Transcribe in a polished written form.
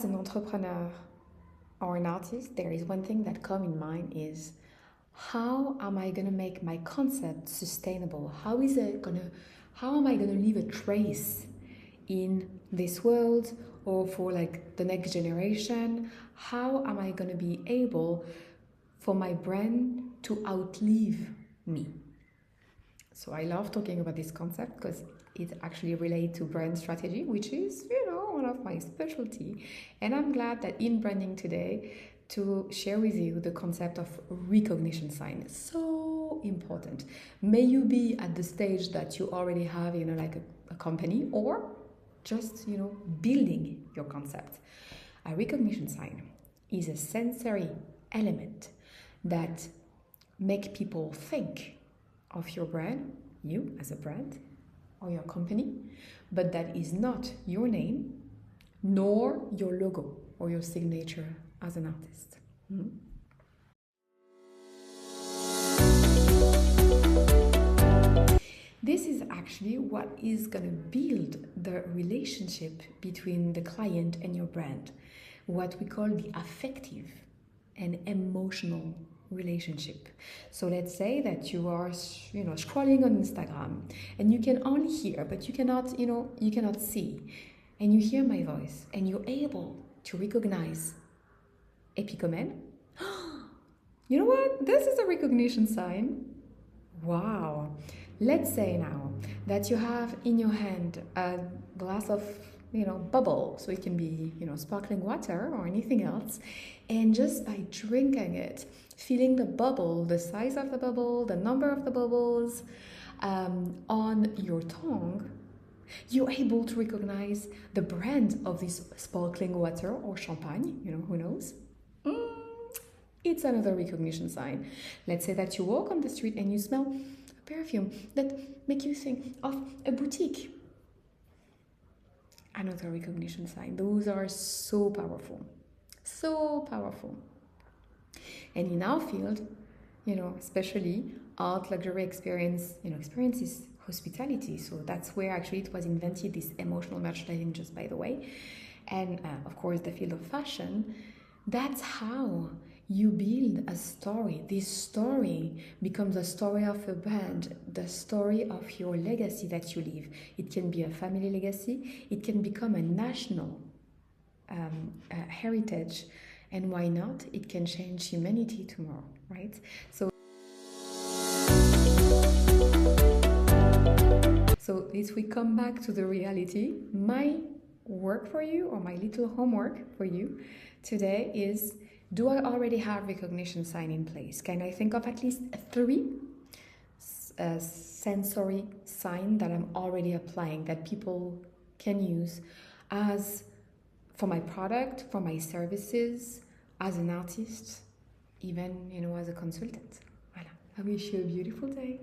an entrepreneur or an artist, there is one thing that comes in mind is, how am I gonna make my concept sustainable? How am I gonna leave a trace in this world or for like the next generation? How am I gonna be able for my brand to outlive me? So I love talking about this concept because it actually relates to brand strategy, which is, one of my specialty. And I'm glad that in branding today to share with you the concept of recognition sign. So important. May you be at the stage that you already have, like a company, or just, building your concept. A recognition sign is a sensory element that make people think of your brand, you as a brand, or your company, but that is not your name, nor your logo or your signature as an artist. This is actually what is going to build the relationship between the client and your brand, what we call the affective and emotional relationship. So let's say that you are, scrolling on Instagram and you can only hear, but you cannot see, and you hear my voice and you're able to recognize epicomen. You know what? This is a recognition sign. Wow. Let's say now that you have in your hand a glass of bubble, so it can be sparkling water or anything else, and just by drinking it, feeling the bubble, the size of the bubble, the number of the bubbles on your tongue, you're able to recognize the brand of this sparkling water or champagne, who knows. It's another recognition sign. Let's say that you walk on the street and you smell a perfume that make you think of a boutique. Another recognition sign. Those are so powerful. So powerful. And in our field, especially art, luxury experience, experience is hospitality. So that's where actually it was invented, this emotional merchandising, just by the way. And of course, the field of fashion, that's how you build a story. This story becomes a story of a brand, the story of your legacy that you leave. It can be a family legacy. It can become a national heritage. And why not? It can change humanity tomorrow, right? So if we come back to the reality, my work for you, or my little homework for you today is, do I already have recognition sign in place? Can I think of at least 3 sensory sign that I'm already applying, that people can use as for my product, for my services, as an artist, even as a consultant? Voilà. I wish you a beautiful day.